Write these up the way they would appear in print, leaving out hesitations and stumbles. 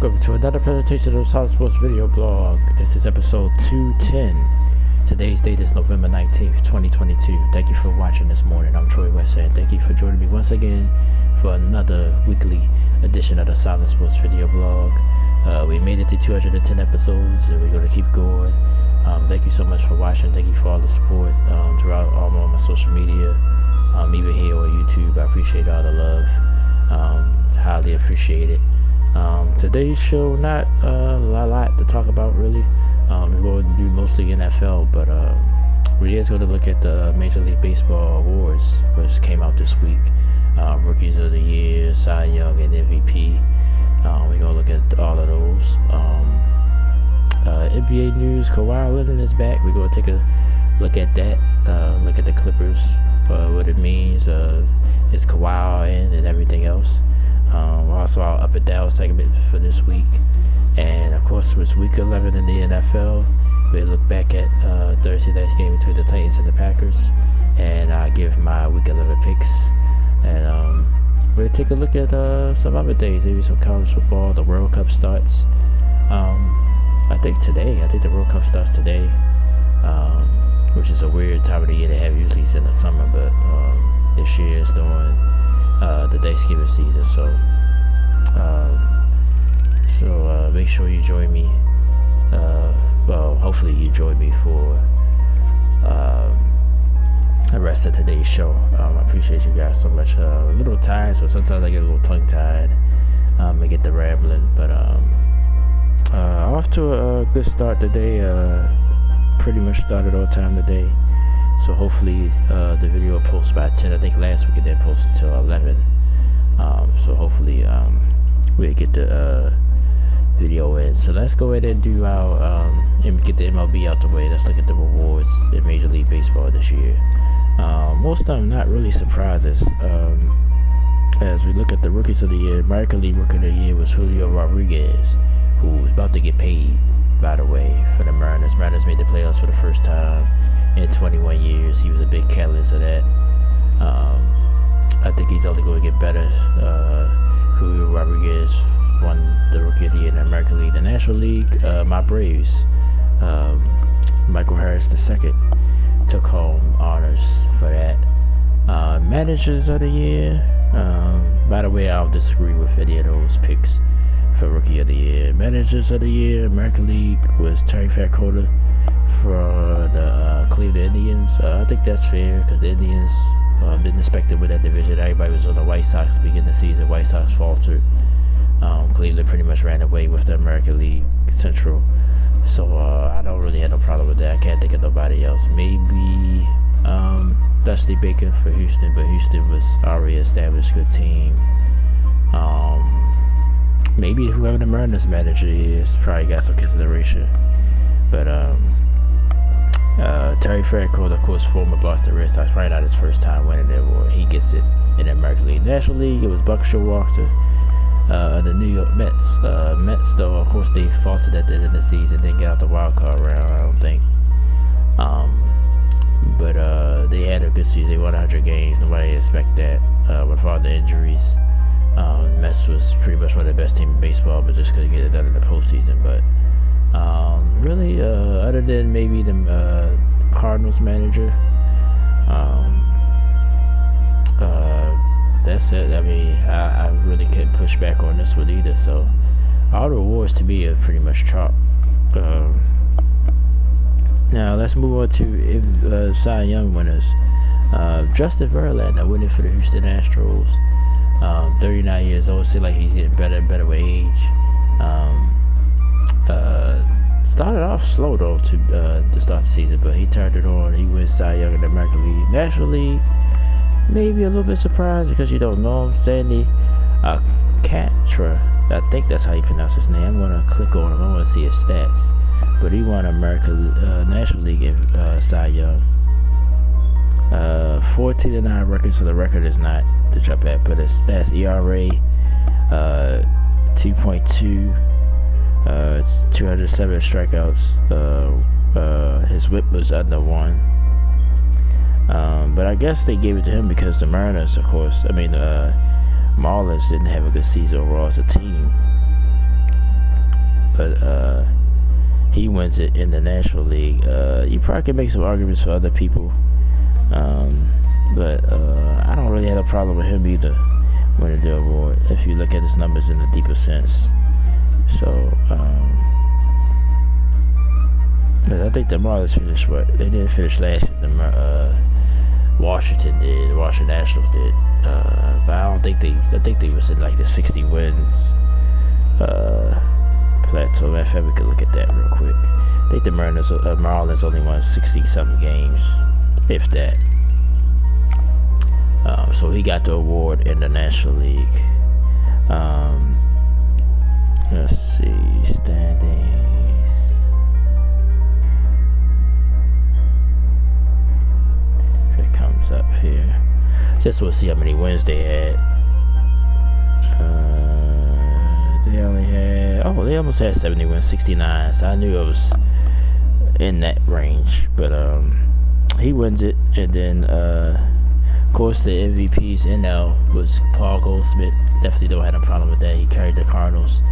Welcome to another presentation of Silentsports video blog. This is episode 210. Today's date is November 19th, 2022. Thank you for watching this morning. I'm Troy West, and thank you for joining me once again for another weekly edition of the Silentsports video blog. We made it to 210 episodes, and we're going to keep going. Thank you so much for watching. Thank you for all the support throughout all my social media, even here on YouTube. I appreciate all the love. Highly appreciate it. Today's show, not a lot to talk about really. We're going to do mostly NFL, but we is going to look at the Major League Baseball Awards, which came out this week. Rookies of the Year, Cy Young, and MVP. We're going to look at all of those. NBA news, Kawhi Leonard is back. We're going to take a look at that, look at the Clippers, what it means, is Kawhi in and everything else. Also our up and down segment for this week, and of course it's week 11 in the NFL. We look back at Thursday night's game between the Titans and the Packers, and I give my week 11 picks, and we'll take a look at some other things, maybe some college football. The World Cup starts I think the World Cup starts today, which is a weird time of the year to have. Usually it's in the summer, but this year it's during the Thanksgiving season, so make sure you join me. Well, hopefully you join me for the rest of today's show. I appreciate you guys so much. A little tired, so sometimes I get a little tongue-tied. I get the rambling, but off to a good start today. Pretty much started on time today. So hopefully the video will post by 10. I think last week it didn't post until 11. So hopefully we'll get the video in. So let's go ahead and do our and get the MLB out the way. Let's look at the awards in Major League Baseball this year. Most of them not really surprises. As we look at the Rookies of the Year, American League Rookie of the Year was Julio Rodriguez, who's about to get paid, by the way, for the Mariners. Mariners made the playoffs for the first time in 21 years. He was a big catalyst of that. I think he's only going to get better. Julio Rodriguez won the Rookie of the Year in the American League. The National League, my Braves, Michael Harris II took home honors for that. Managers of the Year, by the way, I don't disagree with any of those picks for Rookie of the Year. Managers of the Year, American League, was Terry Francona for the Cleveland Indians. I think that's fair because the Indians didn't expect to win that division. Everybody was on the White Sox to begin the season. White Sox faltered. Cleveland pretty much ran away with the American League Central. So I don't really have no problem with that. I can't think of nobody else. Maybe Dusty Baker for Houston, but Houston was already established good team. Maybe whoever the Mariners manager is probably got some consideration. But Terry Francona, of course, former Boston Red Sox, probably not his first time winning the award. He gets it in the American League. National League, it was Buck Showalter, the New York Mets. Mets, though, of course, they faltered at the end of the season. Didn't get out the wild card round, I don't think. But they had a good season. They won 100 games. Nobody expect that with all the injuries. Mets was pretty much one of the best teams in baseball, but just couldn't get it done in the postseason. But really, other than maybe the Cardinals manager, that's it. I mean, I really couldn't push back on this one either. So all the awards to me are pretty much chalk. Now let's move on to Cy Young winners. Justin Verlander winning for the Houston Astros. 39 years old. Seems like he's getting better and better with age. Started off slow though to start the season, but he turned it on. He wins Cy Young in the American League. National League, maybe a little bit surprised because you don't know him. Sandy Alcantara, I think that's how you pronounce his name. I'm gonna click on him. I want to see his stats. But he won National League in Cy Young. 14-9 record, so the record is not to jump at, but his stats: ERA 2.2, 207 strikeouts. His whip was under 1. But I guess they gave it to him because the Mariners, of course, Marlins didn't have a good season overall as a team. but he wins it in the National League. You probably can make some arguments for other people, but I don't really have a problem with him either winning the award if you look at his numbers in a deeper sense. So, but I think the Marlins finished what they didn't finish last year. Washington did. The Washington Nationals did. But I don't think I think they was in like the 60 wins plateau. In fact, we could look at that real quick. I think the Marlins only won 60-something games, if that. So he got the award in the National League. Let's see, standings. If it comes up here, just we'll see how many wins they had. They only had, they almost had 70 wins, 69. So I knew it was in that range. But he wins it, and then of course the MVP's NL was Paul Goldschmidt. Definitely don't have a problem with that. He carried the Cardinals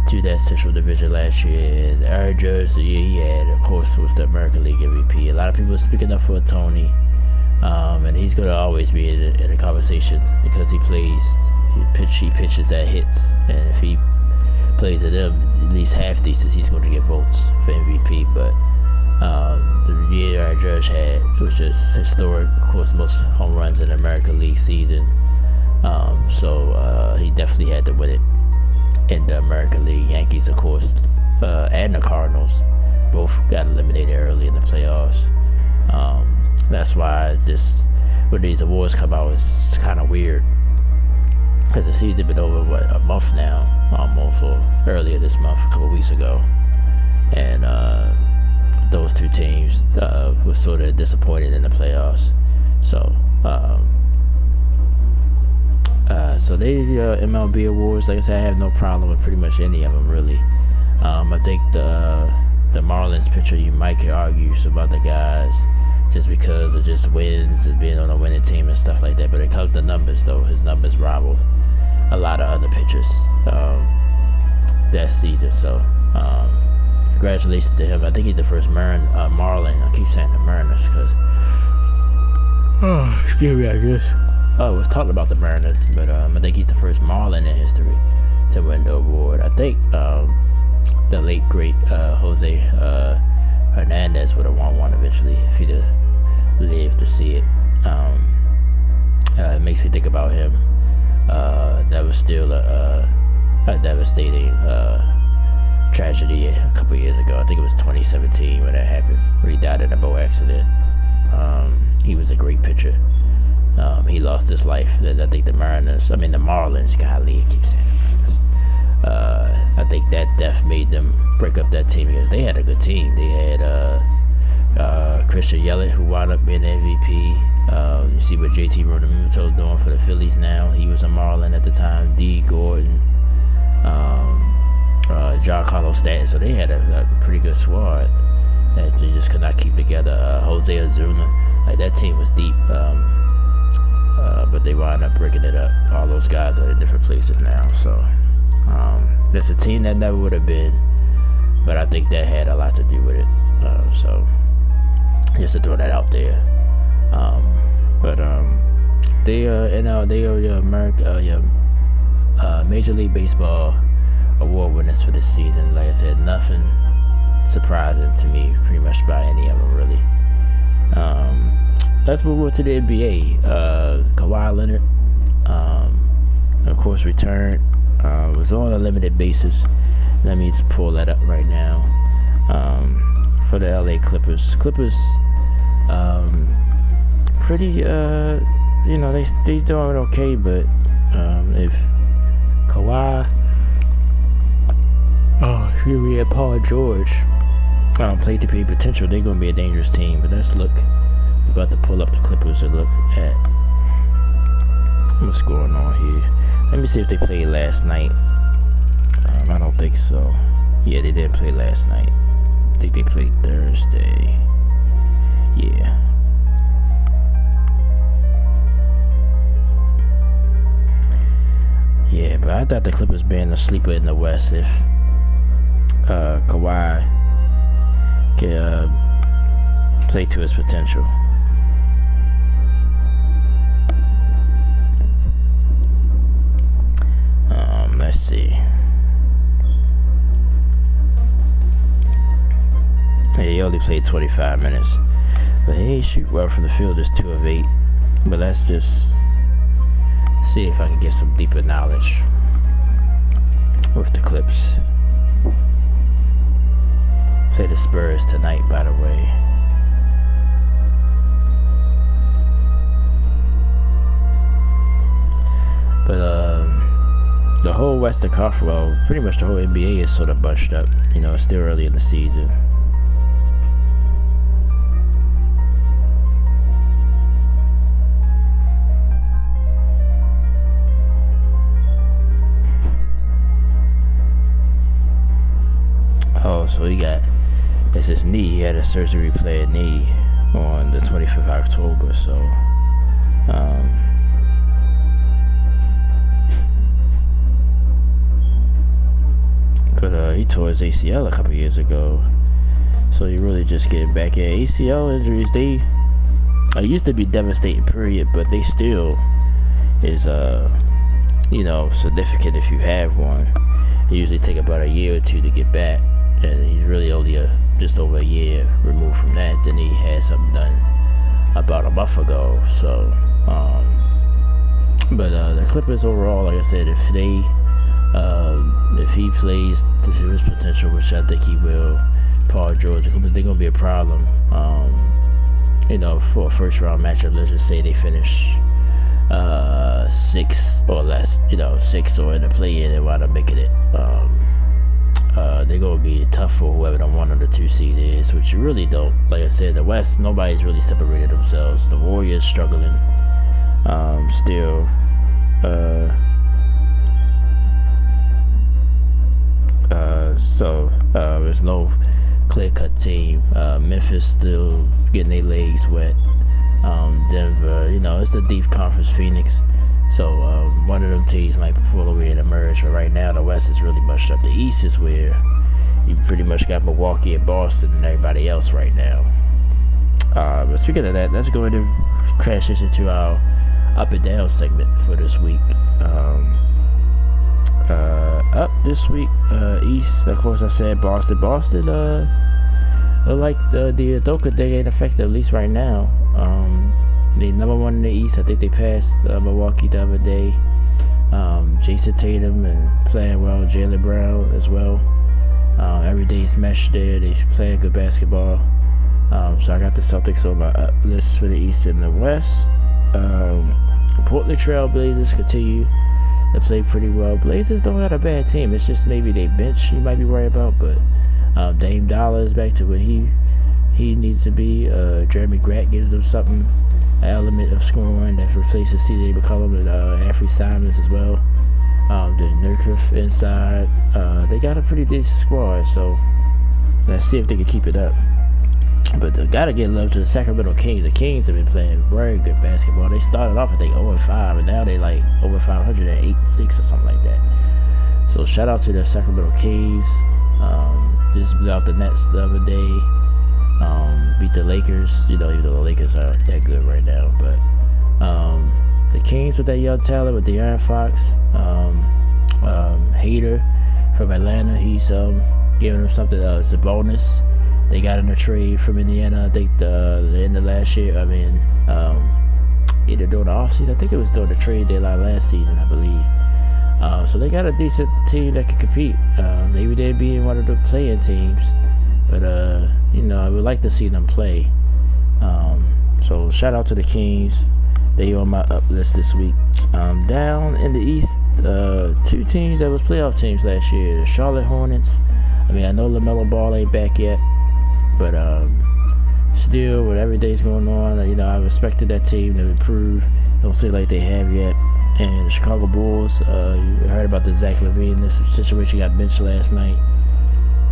to that Central Division last year. And Aaron Judge, the year he had, of course, was the American League MVP. A lot of people are speaking up for Tony, and he's going to always be in the conversation because he pitches that hits, and if he plays at them, at least half these, he's going to get votes for MVP. But the year Aaron Judge had, it was just historic. Of course, most home runs in the American League season. So he definitely had to win it in the American League. Yankees, of course, and the Cardinals both got eliminated early in the playoffs. That's why when these awards come out, it's kind of weird because the season been over a month now, almost, or earlier this month, a couple weeks ago, and those two teams were sort of disappointed in the playoffs. So. So they MLB Awards, like I said, I have no problem with pretty much any of them, really. I think the Marlins pitcher, you might could argue about the guys just because of just wins and being on a winning team and stuff like that. But it comes to numbers, though. His numbers rival a lot of other pitchers that season. So congratulations to him. I think he's the first Marlin. I keep saying the Mariners because excuse me, I guess. I was talking about the Mariners, but I think he's the first Marlin in history to win the award. I think the late great Jose Hernandez would have won one eventually if he'd have lived to see it. It makes me think about him. That was still a devastating tragedy a couple years ago. I think it was 2017 when that happened, where he died in a boat accident. He was a great pitcher. He lost his life. I think the Marlins, golly, I keep saying I think that death made them break up that team because they had a good team. They had Christian Yelich, who wound up being the MVP. You see what JT Realmuto doing for the Phillies now. He was a Marlin at the time. D. Gordon, Giancarlo Stanton. So they had a pretty good squad that they just could not keep together. Jose Ozuna, like that team was deep. But they wound up breaking it up. All those guys are in different places now. So there's a team that never would have been, but I think that had a lot to do with it. So just to throw that out there. They are Major League Baseball award winners for this season. Like I said, nothing surprising to me, pretty much by any of them, really. Let's move on to the NBA. Kawhi Leonard, of course, returned. Was on a limited basis. Let me just pull that up right now. For the LA Clippers. Clippers, pretty, they doing okay, but if Kawhi, and Paul George play to peak potential, they're going to be a dangerous team. But let's look. We're about to pull up the Clippers and look at what's going on here. Let me see if they played last night. I don't think so. Yeah, they didn't play last night. I think they played Thursday. Yeah. Yeah, but I thought the Clippers being a sleeper in the West if Kawhi can play to his potential. Let's see. Yeah, he only played 25 minutes, but he ain't shoot well from the field. Just 2 of 8. But let's just see if I can get some deeper knowledge with the Clips. Play the Spurs tonight, by the way. But the whole Western Conference, well, pretty much the whole NBA is sort of bunched up. You know, it's still early in the season. Oh, so it's his knee. He had a surgery play knee on the 25th of October, so but he tore his ACL a couple years ago, so he really just getting back at ACL injuries. They used to be devastating, period, but they still is you know, significant if you have one. It usually take about a year or 2 to get back, and he's really only just over a year removed from that. Then he had something done about a month ago. So but the Clippers overall, like I said, if he plays to his potential, which I think he will, Paul George, the Clippers, they're gonna be a problem. You know, for a first round matchup, let's just say they finish 6 or less, you know, 6 or in the play-in and wind up making it. They're gonna be tough for whoever the 1 or the 2 seed is, which you really don't. Like I said, the West, nobody's really separated themselves. The Warriors struggling still. So there's no clear-cut team. Memphis still getting their legs wet. Denver, you know, it's the deep conference. Phoenix, so one of them teams might pull away and emerge. But right now, the West is really mushed up. The East is where you pretty much got Milwaukee and Boston and everybody else right now. But speaking of that, let's go ahead and crash into our up and down segment for this week. Up this week, East, of course, I said Boston. Like the Udoka thing ain't effective, at least right now. They number 1 in the East. I think they passed Milwaukee the other day. Jason Tatum and playing well. Jaylen Brown as well. Every day's meshed there. They playing good basketball. So I got the Celtics on my up list for the East and the West. Portland Trail Blazers continue to play pretty well. Blazers don't have a bad team. It's just maybe they bench you might be worried about, but Dame Dollar is back to where he needs to be. Jeremy Grant gives them something, an element of scoring that replaces CJ McCollum and Anthony Simons as well. The Nurkic inside. They got a pretty decent squad, so let's see if they can keep it up. But gotta give love to the Sacramento Kings. The Kings have been playing very good basketball. They started off, I think, 0-5, and now they like over 500 and 8-6 or something like that. So shout out to the Sacramento Kings. Just blew out the Nets the other day. Beat the Lakers. You know, even though the Lakers aren't that good right now, but the Kings with that young talent with De'Aaron Fox, Hater from Atlanta. He's giving them something. It's a bonus. They got in a trade from Indiana, I think the end of last year. I mean, either during the offseason, I think it was during the trade deadline last season, I believe. So they got a decent team that can compete. Maybe they'd be in one of the play-in teams, but you know, I would like to see them play. So shout out to the Kings. They on my up list this week. Down in the East, 2 teams that was playoff teams last year. The Charlotte Hornets. I mean, I know LaMelo Ball ain't back yet, but still, with every day's going on, you know, I've expected that team to improve. Don't seem like they have yet. And the Chicago Bulls, you heard about the Zach LaVine. This situation got benched last night,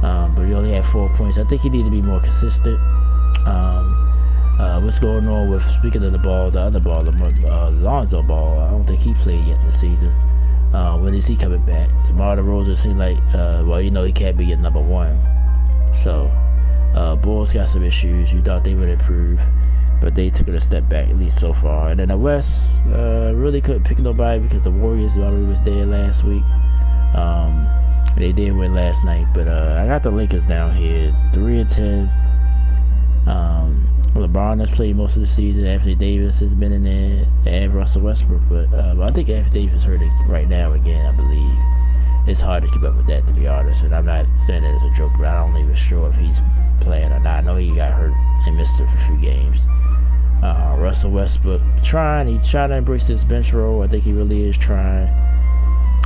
but he only had 4 points. I think he needs to be more consistent. What's going on with, speaking of the ball, the other ball, Lonzo Ball, I don't think he played yet this season. When is he coming back? DeMar DeRozan seems like, well, you know, he can't be your number one. So, Bulls got some issues. You thought they would improve, but they took it a step back, at least so far. And then the West, really couldn't pick nobody because the Warriors already was there last week. They did win last night, but I got the Lakers down here, 3-10. LeBron has played most of the season. Anthony Davis has been in there, and Russell Westbrook. But I think Anthony Davis hurt it right now again, I believe. It's hard to keep up with that, to be honest. And I'm not saying it as a joke, but I don't even sure if he's playing or not. I know he got hurt and missed a few games. Russell Westbrook he's trying to embrace this bench role. I think he really is trying.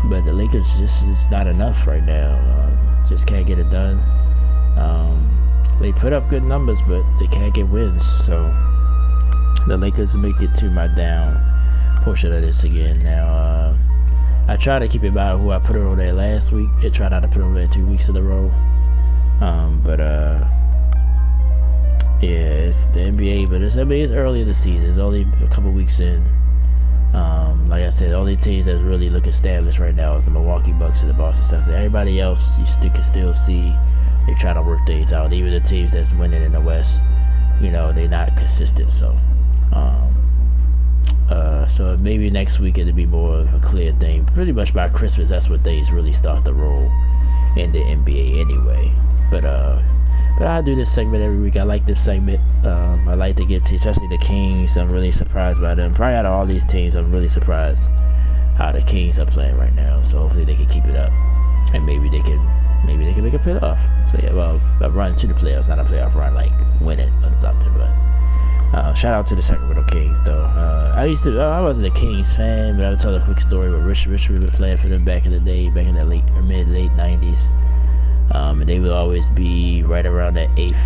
But the Lakers just is not enough right now. Just can't get it done. They put up good numbers, but they can't get wins. So the Lakers make it to my down portion of this again. Now, I try to keep in mind who I put over there last week. I try not to put over there 2 weeks in a row. Yeah, it's the NBA, but it's early in the season. It's only a couple weeks in. Like I said, the only teams that really look established right now is the Milwaukee Bucks and the Boston Celtics. Everybody else, you can still see they're trying to work things out. Even the teams that's winning in the West, you know, they're not consistent. So, so maybe next week it'll be more of a clear thing. Pretty much by Christmas, that's when things really start to roll in the NBA anyway. But I do this segment every week. I like this segment. I like to get to, especially the Kings. I'm really surprised by them. Probably out of all these teams, I'm really surprised how the Kings are playing right now. So hopefully they can keep it up, and maybe they can make a playoff. So yeah, well, a run to the playoffs, not a playoff run like winning or something. But shout out to the Sacramento Kings, though. I wasn't a Kings fan, but I'll tell a quick story. But Richard was playing for them back in the day, back in the mid-late 90s. And they would always be right around that 8th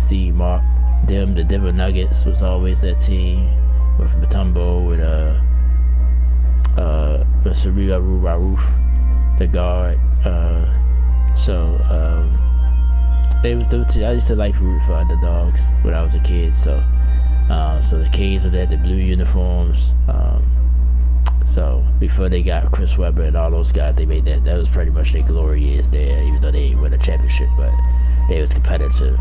seed mark. The Denver Nuggets was always that team with Mutombo and Sarria Roof, the guard. They was I used to like root for underdogs when I was a kid. So the Kings would have the blue uniforms. So before they got Chris Webber and all those guys, they made that was pretty much their glory years there, even though they didn't win a championship, but they was competitive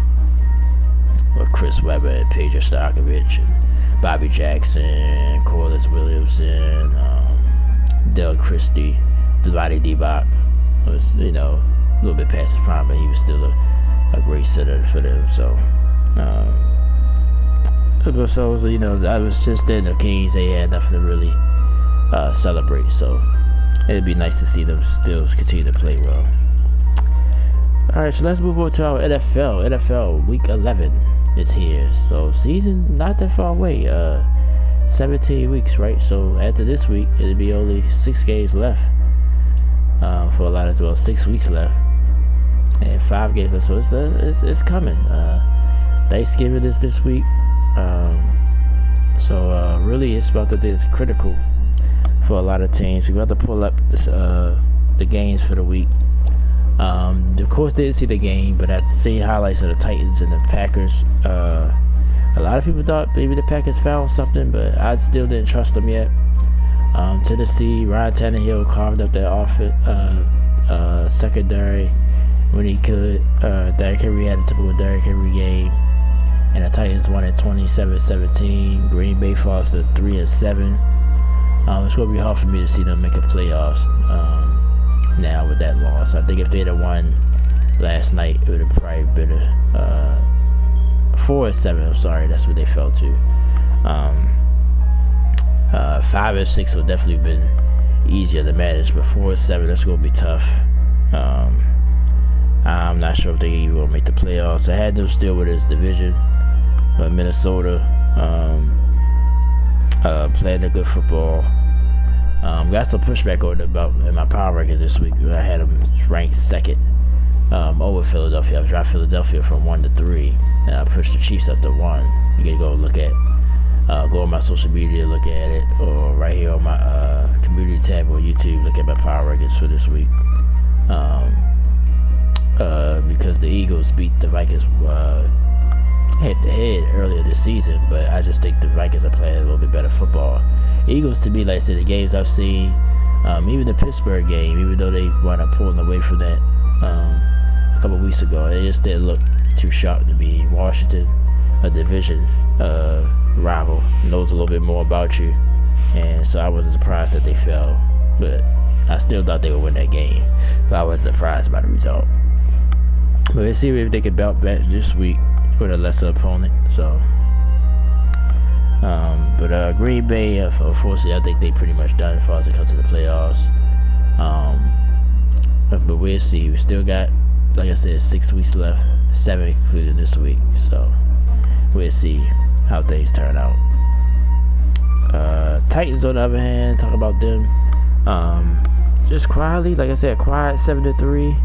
with Chris Webber and Pedro Stojakovic and Bobby Jackson, Corliss Williamson, Del Christie, Vlade Divac was, you know, a little bit past his prime, but he was still a great center for them. So you know, since then the Kings, they had nothing to really celebrate, so it'd be nice to see them still continue to play well. Alright, so let's move on to our NFL week 11 is here, so season not that far away, 17 weeks, right? So after this week it'll be only 6 games left for a lot as well, 6 weeks left and 5 games left, so it's coming. Thanksgiving is this week, so really it's about to be critical for a lot of teams. We're about to pull up the games for the week. Of course, didn't see the game, but I see highlights of the Titans and the Packers. A lot of people thought maybe the Packers found something, but I still didn't trust them yet. Tennessee, Ryan Tannehill carved up their secondary when he could. Derrick Henry had a typical Derrick Henry game, and the Titans won at 27-17. Green Bay falls to 3-7. It's going to be hard for me to see them make a playoffs now with that loss. I think if they'd have won last night, it would have probably been a 4-7. I'm sorry, that's what they fell to. 5-6 would definitely been easier to manage, but 4-7, that's going to be tough. I'm not sure if they even will make the playoffs. I had them still with his division, but Minnesota playing a good football. Got some pushback on about in my power rankings this week. I had them ranked second over Philadelphia. I dropped Philadelphia from 1 to 3, and I pushed the Chiefs up to 1. You can go look at, go on my social media, look at it, or right here on my community tab on YouTube, look at my power rankings for this week. Because the Eagles beat the Vikings head-to-head earlier this season, but I just think the Vikings are playing a little bit better football. Eagles, to me, like I said, the games I've seen, Even the Pittsburgh game, even though they wound up pulling away from that a couple weeks ago, it just didn't look too sharp to me. Washington, a division rival, knows a little bit more about you, and so I wasn't surprised that they fell, but I still thought they would win that game, but I wasn't surprised by the result. But let's see if they can bounce back this week with a lesser opponent. So but Green Bay, unfortunately, I think they pretty much done as far as it comes to the playoffs. But we'll see. We still got, like I said, 6 weeks left, 7 including this week. So we'll see how things turn out. Titans, on the other hand, talk about them. Just quietly, like I said, quiet 7-3.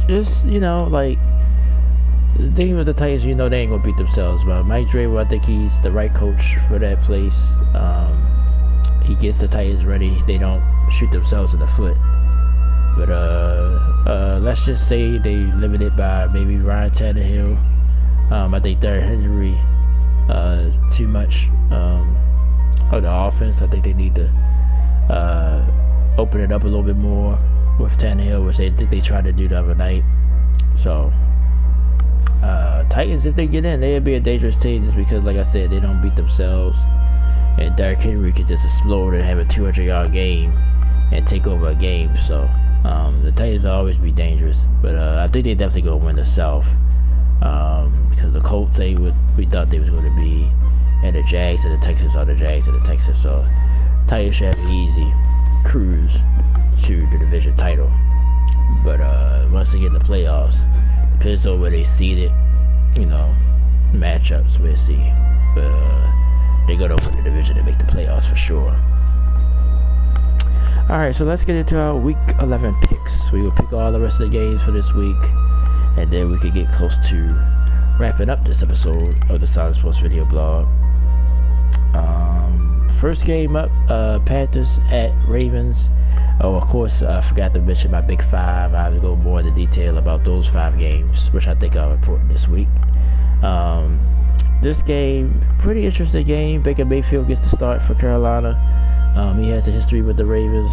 Just, like, the thing with the Titans, they ain't gonna beat themselves. But Mike Vrabel, I think he's the right coach for that place. He gets the Titans ready. They don't shoot themselves in the foot. But let's just say they limited by maybe Ryan Tannehill. I think Derrick Henry is too much of the offense. I think they need to open it up a little bit more with Tannehill, which they tried to do the other night. So Titans, if they get in, they'll be a dangerous team just because, like I said, they don't beat themselves, and Derrick Henry can just explode and have a 200-yard game and take over a game. So the Titans will always be dangerous, but I think they definitely gonna win the South because the Colts ain't what we thought they was going to be, and the Jags and the Texans are the Jags and the Texans. So Titans should have an easy cruise to the division title. But once they get in the playoffs, depends on where they seeded, matchups, we'll see. But they're gonna win the division and make the playoffs for sure. Alright, so let's get into our week 11 picks. We will pick all the rest of the games for this week, and then we can get close to wrapping up this episode of the Silentsports video blog. First game up, Panthers at Ravens. Oh, of course, I forgot to mention my Big Five. I have to go more into detail about those 5 games, which I think are important this week. This game, pretty interesting game. Baker Mayfield gets the start for Carolina. He has a history with the Ravens,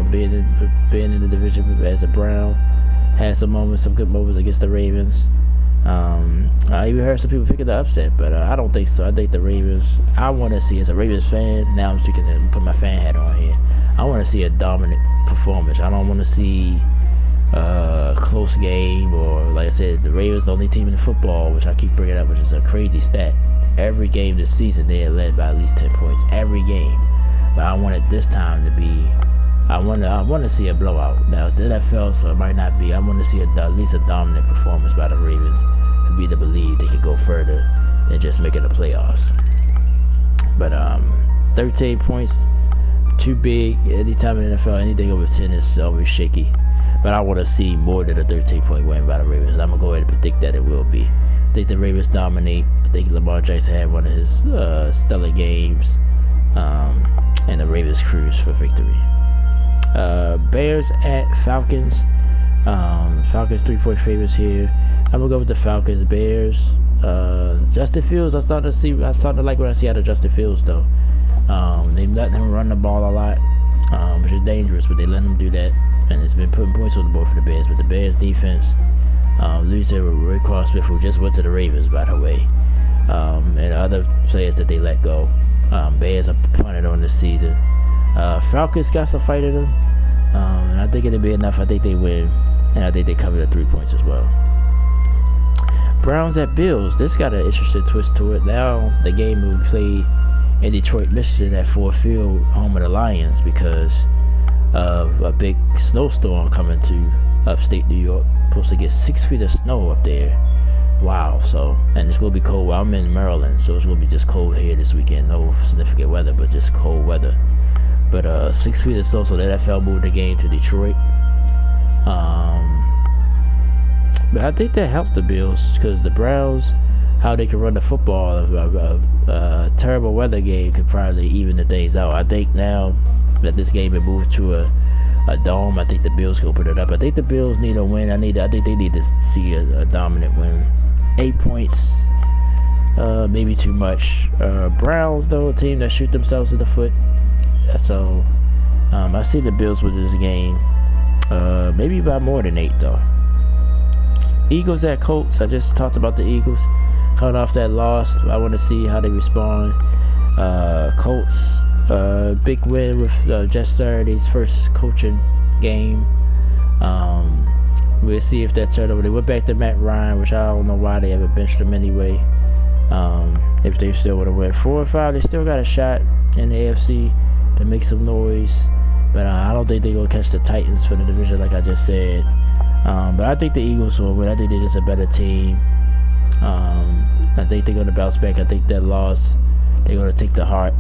being in the division as a Brown. Had some good moments against the Ravens. I even heard some people picking the upset, but I don't think so. I think the Ravens, I want to see, as a Ravens fan, now I'm speaking to put my fan hat on here, I want to see a dominant performance. I don't want to see a close game, or, like I said, the Ravens the only team in football, which I keep bringing up, which is a crazy stat. Every game this season, they are led by at least 10 points. Every game. But I want it this time to be, I want to see a blowout. Now, it's the NFL, so it might not be. I want to see at least a dominant performance by the Ravens for me to believe they could go further than just making the playoffs. But 13 points, too big. Anytime in the NFL, anything over 10 is always shaky. But I want to see more than a 13-point win by the Ravens. I'm going to go ahead and predict that it will be. I think the Ravens dominate. I think Lamar Jackson had one of his stellar games. And the Ravens cruise for victory. Bears at Falcons. Falcons 3-point favorites here. I'm gonna go with the Falcons. Bears. Justin Fields. I'm starting to like what I see out of Justin Fields, though. They let him run the ball a lot, which is dangerous, but they let him do that, and it's been putting points on the board for the Bears. But the Bears defense, losing Roy Smith, who just went to the Ravens, by the way, and other players that they let go. Bears are punted on this season. Falcons got some fight in them, and I think it'll be enough. I think they win, and I think they cover the 3 points as well. Browns at Bills. This got an interesting twist to it. Now the game will be played in Detroit, Michigan at Ford Field, home of the Lions, because of a big snowstorm coming to upstate New York. Supposed to get 6 feet of snow up there. Wow. So, and it's gonna be cold. Well, I'm in Maryland, so it's gonna be just cold here this weekend. No significant weather, but just cold weather. But 6 feet of snow, so the NFL moved the game to Detroit. But I think that helped the Bills, because the Browns, how they can run the football, a terrible weather game could probably even the things out. I think now that this game has moved to a dome, I think the Bills can open it up. I think the Bills need a win. I think they need to see a dominant win. 8 points, maybe too much. Browns, though, a team that shoot themselves in the foot. So I see the Bills with this game. Maybe by more than 8 though. Eagles at Colts. I just talked about the Eagles coming off that loss. I want to see how they respond. Colts, big win with Jeff Saturday's first coaching game. We'll see if that turned over. They went back to Matt Ryan, which I don't know why they haven't benched him anyway. If they still want to win 4 or 5, they still got a shot in the AFC to make some noise. But I don't think they're going to catch the Titans for the division like I just said. But I think the Eagles will win. I think they're just a better team. I think they're going to bounce back. I think that loss, they're going to take the heart.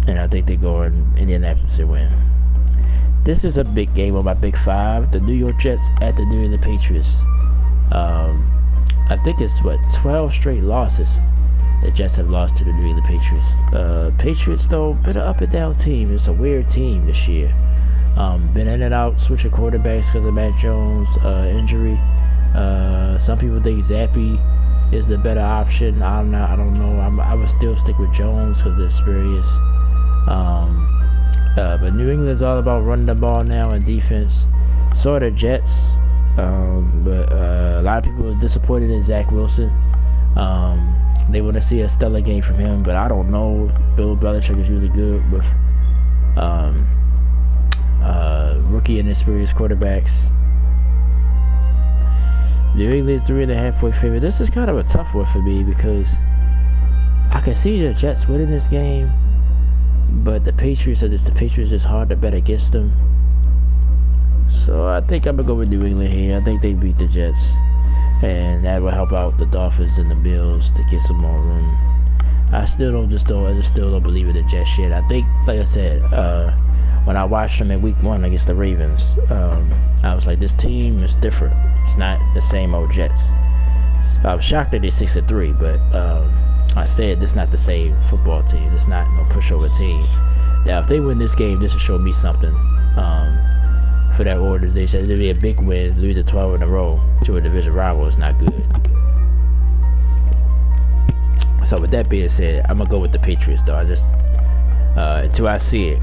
And I think they're going Indianapolis to win. This is a big game on my Big 5. The New York Jets at the New England Patriots. I think it's, 12 straight losses the Jets have lost to the New England Patriots. Patriots, though, been an up and down team. It's a weird team this year. Been in and out, switching quarterbacks because of Matt Jones' injury. Some people think Zappy is the better option. I don't know. I would still stick with Jones because of the experience. But New England's all about running the ball now and defense. So are the Jets. But a lot of people are disappointed in Zach Wilson. They want to see a stellar game from him, but I don't know. Bill Belichick is really good with rookie and experienced quarterbacks. New England 3.5-point favorite. This is kind of a tough one for me because I can see the Jets winning this game, but the Patriots is hard to bet against them. So I think I'm gonna go with New England here. I think they beat the Jets, and that will help out the Dolphins and the Bills to get some more room. I just still don't believe in the Jets yet. I think, like I said, when I watched them in Week 1 against the Ravens, I was like, this team is different. It's not the same old Jets. I was shocked that they're 6-3, but I said this is not the same football team. It's not no pushover team. Now, if they win this game, this will show me something. For that organization, it'll be a big win. Losing 12 in a row to a division rival is not good. So with that being said, I'm gonna go with the Patriots though. I just until I see it,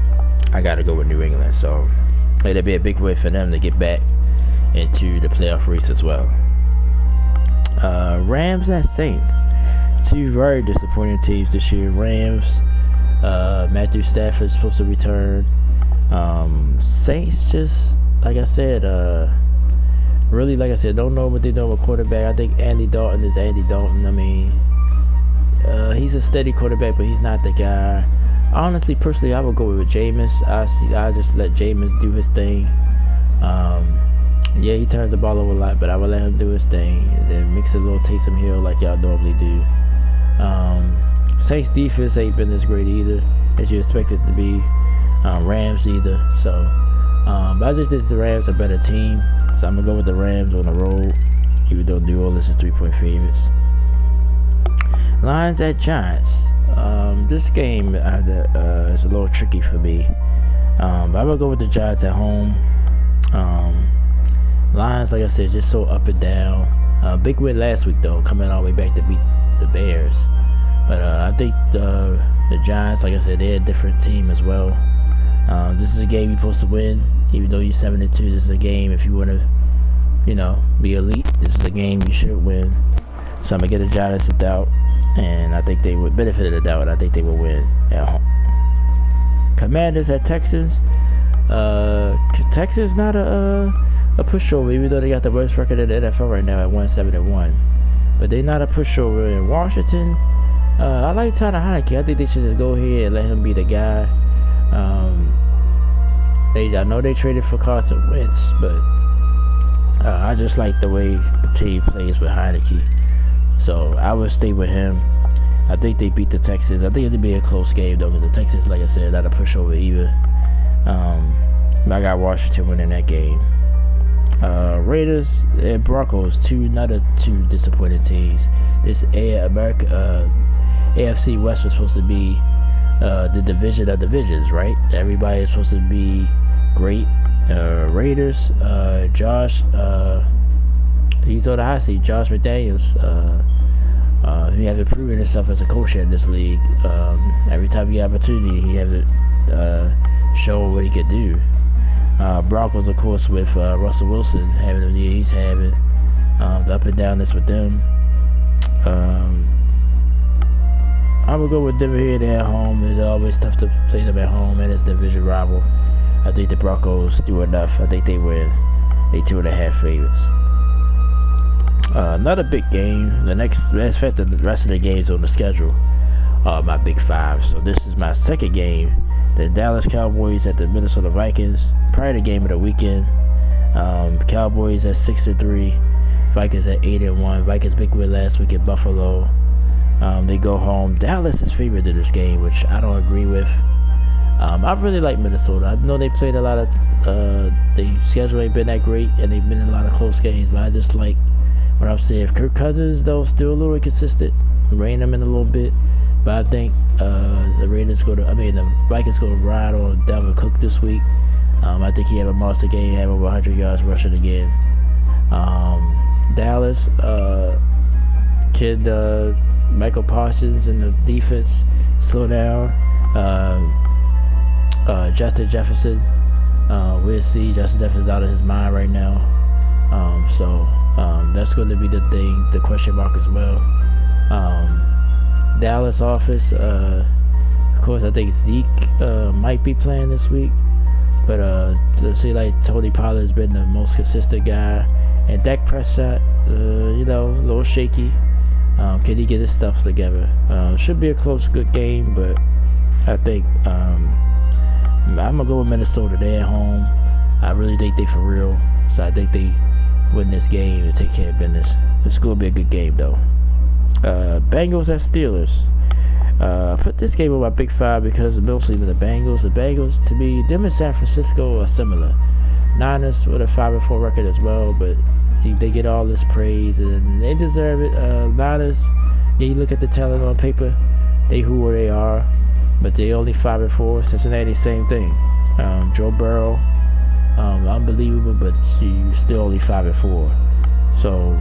I gotta go with New England. So it'll be a big win for them to get back into the playoff race as well. Rams and Saints, two very disappointing teams this year. Rams, Matthew Stafford is supposed to return. Saints just, like I said, really, like I said, don't know what they're doing with quarterback. I think Andy Dalton is Andy Dalton. I mean, he's a steady quarterback, but he's not the guy. Honestly, personally, I would go with Jameis. I just let Jameis do his thing. Yeah, he turns the ball over a lot, but I would let him do his thing and then mix a little Taysom Hill like y'all normally do. Saints defense ain't been as great either as you expect it to be. Rams either. So, but I just think the Rams are a better team, so I'm gonna go with the Rams on the road, even though New Orleans is 3-point favorites. Lions at Giants. This game is a little tricky for me, but I'm gonna go with the Giants at home. Lions, like I said, just so up and down. Big win last week though, coming all the way back to beat the Bears. But I think the Giants, like I said, they're a different team as well. This is a game you're supposed to win, even though you're 7-2. This is a game if you want to, be elite. This is a game you should win. So I'm gonna get the Giants a doubt, and I think they would benefit of the doubt. I think they will win at home. Commanders at Texans. Texans not a pushover, even though they got the worst record in the NFL right now at 1-7-1. But they're not a pushover. In Washington, I like Tyler Heineke. I think they should just go ahead and let him be the guy. I know they traded for Carson Wentz, but I just like the way the team plays with Heineke. So I would stay with him. I think they beat the Texans. I think it'll be a close game though, because the Texans, like I said, not a pushover either. I got Washington winning that game. Raiders and Broncos, another two disappointing teams. This AFC West was supposed to be the division of divisions, right? Everybody is supposed to be great. Raiders, Josh, he's on the hot seat. Josh McDaniels, he hasn't proven himself as a coach in this league. Every time he has opportunity, he has show what he could do. Broncos, of course, with Russell Wilson having the year he's having, the up and downness with them. I'm gonna go with Denver here. They're at home. It's always tough to play them at home, and it's the division rival. I think the Broncos do enough. I think they win. They 2.5 favorites. Not a big game. The rest of the games on the schedule are my big five. So this is my second game. The Dallas Cowboys at the Minnesota Vikings. Probably the game of the weekend. Cowboys at 6-3. Vikings at 8-1. Vikings big win last week at Buffalo. They go home. Dallas is favored in this game, which I don't agree with. I really like Minnesota. I know they played a lot of, their schedule ain't been that great, and they've been in a lot of close games, but I just like what I'm saying. If Kirk Cousins, though, still a little inconsistent, rein them in a little bit, but I think the Vikings go to ride on Dalvin Cook this week. I think he have a monster game, have over 100 yards rushing again. Dallas, Michael Parsons and the defense slow down. Justin Jefferson, we'll see. Justin Jefferson's out of his mind right now. So that's going to be the question mark as well. Dallas office, of course, I think Zeke might be playing this week, but it seems like Tony Pollard's been the most consistent guy, and Dak Prescott, a little shaky. Can he get his stuff together? Should be a close, good game, but I think I'm gonna go with Minnesota. They're at home. I really think they for real, so I think they win this game and take care of business. It's gonna be a good game though. Bengals at Steelers. I put this game on my big five because mostly with the Bengals. The Bengals, to me, them and San Francisco are similar. Niners with a 5-4 record as well, but they get all this praise and they deserve it. Niners, you look at the talent on paper, they who they are, but they only 5-4. Cincinnati, same thing. Joe Burrow, unbelievable, but you still only 5-4. So,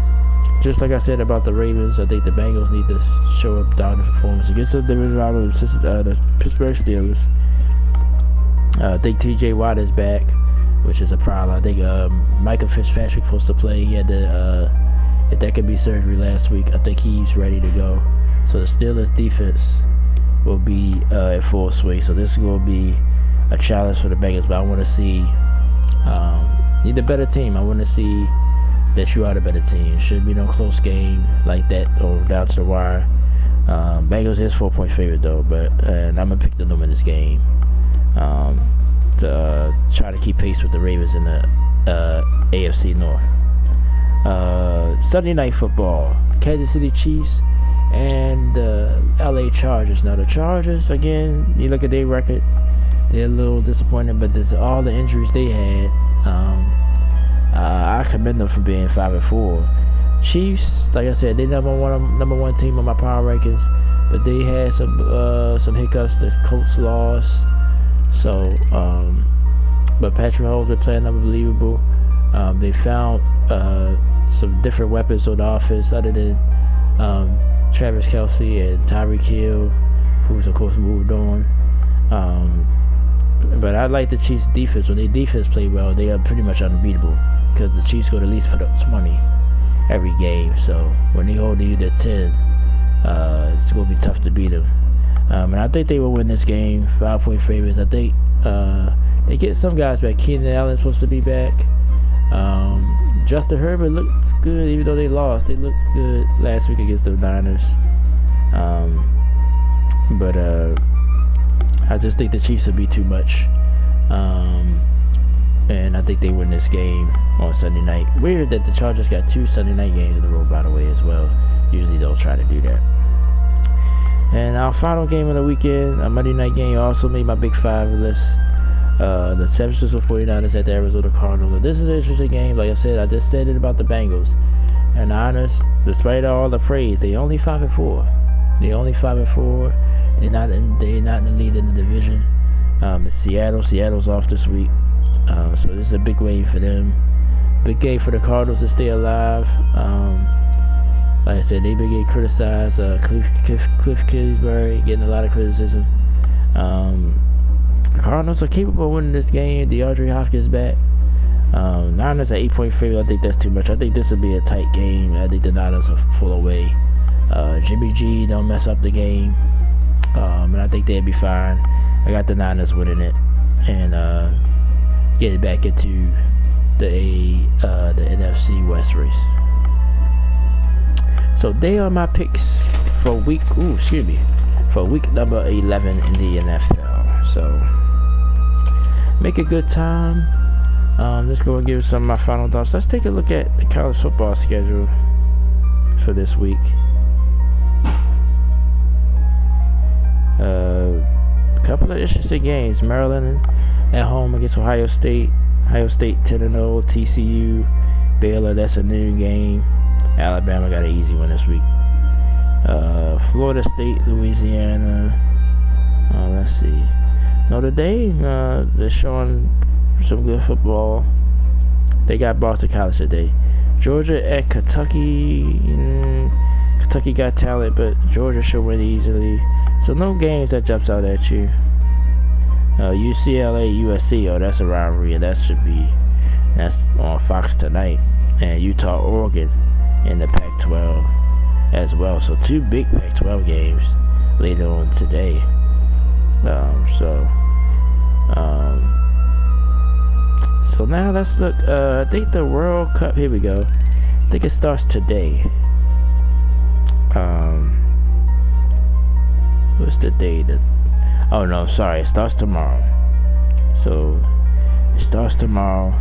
just like I said about the Ravens, I think the Bengals need to show up down the performance against the division rival, the Pittsburgh Steelers. I think T.J. Watt is back, which is a problem. I think Micah Fitzpatrick supposed to play. He had if that could be surgery last week. I think he's ready to go. So the Steelers defense will be in full swing. So this is going to be a challenge for the Bengals. But I want to see need a better team. I want to see that you are the better team. Should be no close game like that or down to the wire. Bengals is 4-point favorite though, and I'm gonna pick the number in this game. To try to keep pace with the Ravens in the AFC North. Sunday Night Football, Kansas City Chiefs and the LA Chargers. Now the Chargers, again, you look at their record, they're a little disappointed, but there's all the injuries they had. I commend them for being 5-4. Chiefs, like I said, they number one team on my power rankings, but they had some hiccups. The Colts lost. So, but Patrick Mahomes been playing unbelievable. They found some different weapons on the offense other than Travis Kelce and Tyreek Hill, who's of course moved on. But I like the Chiefs' defense. When their defense play well, they are pretty much unbeatable because the Chiefs go to at least for the 20 every game. So when they hold you to 10, it's going to be tough to beat them. And I think they will win this game. 5-point favorites. I think they get some guys back. Keenan Allen's supposed to be back. Justin Herbert looks good, even though they lost. They looked good last week against the Niners. But I just think the Chiefs will be too much. And I think they win this game on Sunday night. Weird that the Chargers got 2 Sunday night games in a row, by the way, as well. Usually they'll try to do that. And our final game of the weekend, a Monday night game, also made my big five list. The San Francisco 49ers at the Arizona Cardinals. This is an interesting game. Like I said, I just said it about the Bengals. And the Niners, despite all the praise, they only 5-4. They only 5-4. They're not in the lead in the division. It's Seattle. Seattle's off this week. So this is a big win for them. Big game for the Cardinals to stay alive. Like I said, they've been getting criticized. Cliff Kingsbury getting a lot of criticism Cardinals are capable of winning this game. DeAndre Hopkins back. Niners at 8-point favorite. I think that's too much. I think this will be a tight game. I think the Niners will pull away. Jimmy G don't mess up the game. And I think they'll be fine. I got the Niners winning it and getting back into the NFC West race. So they are my picks for week number 11 in the NFL. So make a good time. Let's go and give some of my final thoughts. Let's take a look at the college football schedule for this week. A couple of interesting games. Maryland at home against Ohio State. Ohio State 10-0. TCU, Baylor, that's a noon game. Alabama got an easy one this week. Florida State, Louisiana. Let's see. Notre Dame, they're showing some good football. They got Boston College today. Georgia at Kentucky. Kentucky got talent, but Georgia should win easily. So no games that jumps out at you. UCLA, USC, that's a rivalry, and that's on Fox tonight. And Utah, Oregon in the Pac-12 as well. So two big Pac-12 games later on today. So now let's look. I think the World Cup. Here we go. I think it starts today. What's the date? Oh no, sorry. It starts tomorrow. So it starts tomorrow.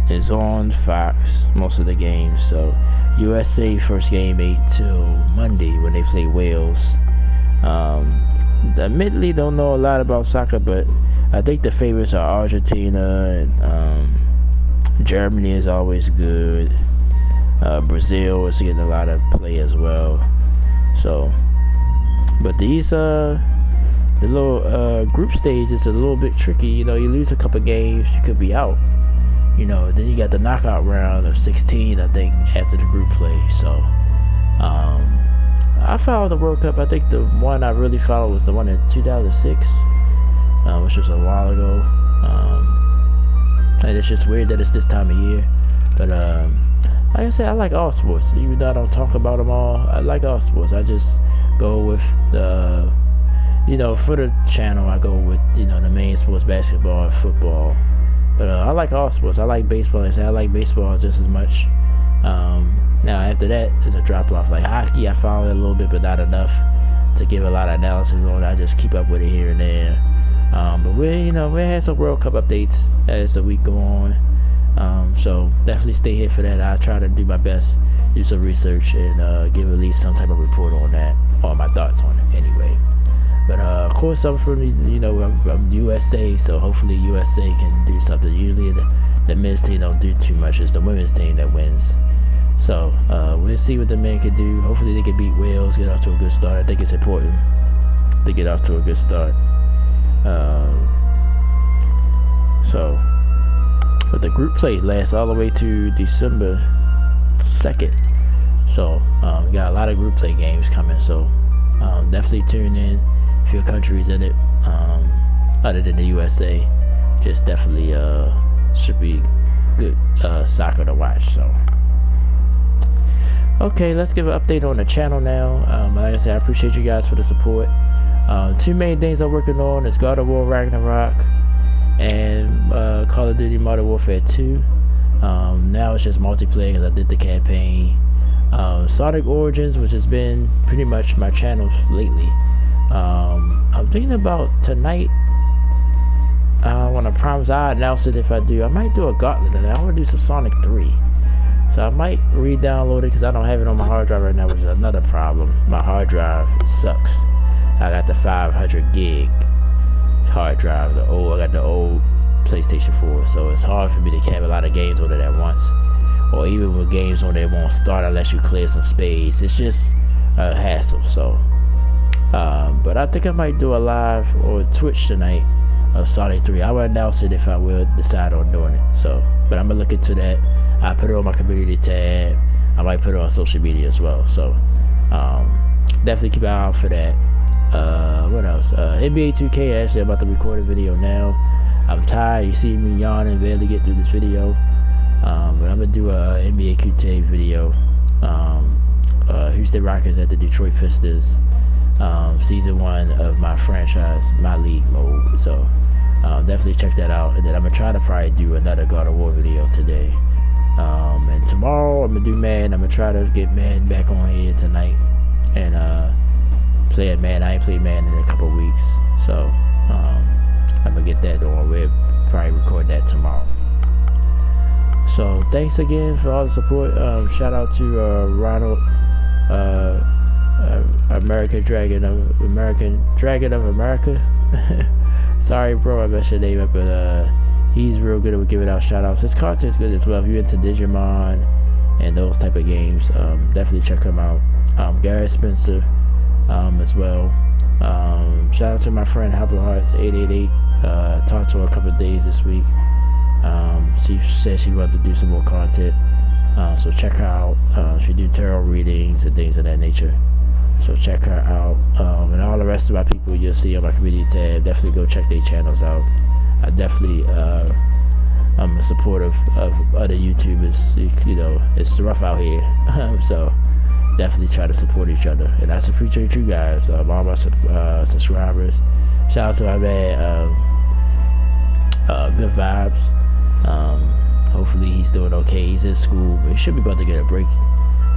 It's on Fox, most of the games. So USA first game 8 till Monday when they play Wales. Admittedly, don't know a lot about soccer, but I think the favorites are Argentina and Germany is always good. Brazil is getting a lot of play as well. So, but these the little group stage is a little bit tricky. You lose a couple games, you could be out. Then you got the knockout round of 16, I think, after the group play. So, I followed the World Cup. I think the one I really followed was the one in 2006, which was a while ago. And it's just weird that it's this time of year. But like I said, I like all sports. Even though I don't talk about them all, I like all sports. I just go with the, for the channel, I go with, the main sports, basketball and football. But I like all sports. I like baseball. I like baseball just as much. Now after that, there's a drop off. Like hockey, I follow it a little bit, but not enough to give a lot of analysis on it. I just keep up with it here and there. But we had some World Cup updates as the week go on. So definitely stay here for that. I try to do my best, do some research, and give at least some type of report on that, or my thoughts on it anyway. But of course, I'm from I'm USA, so hopefully USA can do something. Usually the men's team don't do too much. It's the women's team that wins. So we'll see what the men can do. Hopefully they can beat Wales, get off to a good start. I think it's important to get off to a good start. But the group play lasts all the way to December 2nd. So we got a lot of group play games coming. So definitely tune in if your country's in it. Other than the USA, just definitely should be good soccer to watch. So okay, let's give an update on the channel now. Like I said, I appreciate you guys for the support. Two main things I'm working on is God of War Ragnarok and Call of Duty Modern Warfare 2. Now it's just multiplayer because I did the campaign. Sonic Origins, which has been pretty much my channel lately. I'm thinking about tonight. I want to promise I announce it if I do. I might do a gauntlet and I want to do some Sonic 3. So I might re-download it because I don't have it on my hard drive right now, which is another problem. My hard drive sucks. I got the 500 gig hard drive. I got the old PlayStation 4, so it's hard for me to have a lot of games on it at once. Or even with games on it won't start unless you clear some space. It's just a hassle. So, but I think I might do a live or Twitch tonight of Sonic 3. I will announce it if I will decide on doing it. So, but I'm gonna look into that. I put it on my community tab. I might put it on social media as well. So definitely keep an eye out for that. What else? NBA 2K, actually I'm about to record a video now. I'm tired, you see me yawning, barely get through this video. But I'm gonna do a NBA 2K video. Houston Rockets at the Detroit Pistons. Season 1 of my franchise, my league mode. So definitely check that out. And then I'm gonna try to probably do another God of War video today. And tomorrow I'm gonna do Madden. I'm gonna try to get Madden back on here tonight and play it, man. I ain't played Madden in a couple weeks, so I'm gonna get that on. We'll probably record that tomorrow. So thanks again for all the support. Shout out to Ronald, American Dragon of America. Sorry, bro, I messed your name up, but he's real good at giving out shout outs. His content's good as well. If you're into Digimon and those type of games, definitely check him out. Gary Spencer as well. Shout out to my friend Happle Hearts 888. Talked to her a couple of days this week. She said she wanted to do some more content, so check her out. She do tarot readings and things of that nature, so check her out. And all the rest of my people you'll see on my community tab, definitely go check their channels out. I definitely I'm supportive of other YouTubers. You know, it's rough out here. So definitely try to support each other, and I appreciate you guys, all my subscribers. Shout out to my man Good Vibes. Hopefully he's doing okay. He's in school, but he should be about to get a break.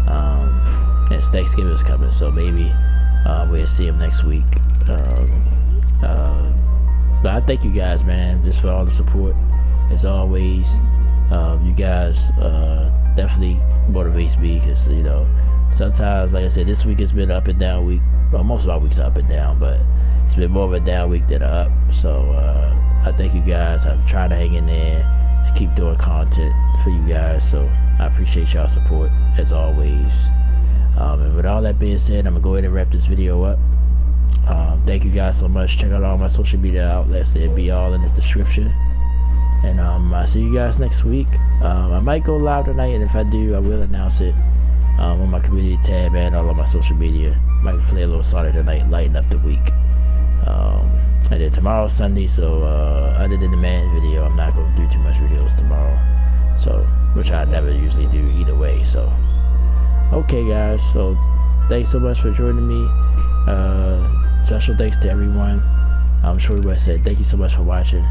And Thanksgiving is coming, so maybe we'll see him next week. But I thank you guys, man, just for all the support as always. You guys definitely motivates me, because you know, sometimes, like I said, this week has been up and down week. Well, most of our weeks are up and down, but it's been more of a down week than a up. So I thank you guys. I'm trying to hang in there, just keep doing content for you guys. So I appreciate y'all support as always. And with all that being said, I'm gonna go ahead and wrap this video up. Thank you guys so much. Check out all my social media outlets. They'll be all in this description. And I'll see you guys next week. I might go live tonight, and if I do, I will announce it on my community tab and all of my social media. Might play a little Sonic tonight, lighten up the week. And then tomorrow's Sunday, so other than the man video, I'm not going to do too much videos tomorrow. So, which I never usually do either way. So, okay guys, so thanks so much for joining me. Special thanks to everyone. I'm sure everybody said thank you so much for watching.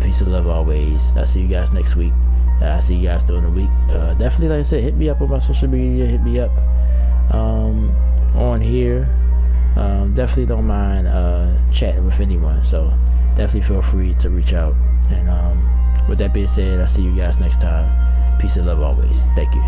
Peace and love always. I'll see you guys next week. I'll see you guys during the week. Definitely, like I said, hit me up on my social media. Hit me up on here. Definitely don't mind chatting with anyone. So definitely feel free to reach out. And with that being said, I'll see you guys next time. Peace and love always. Thank you.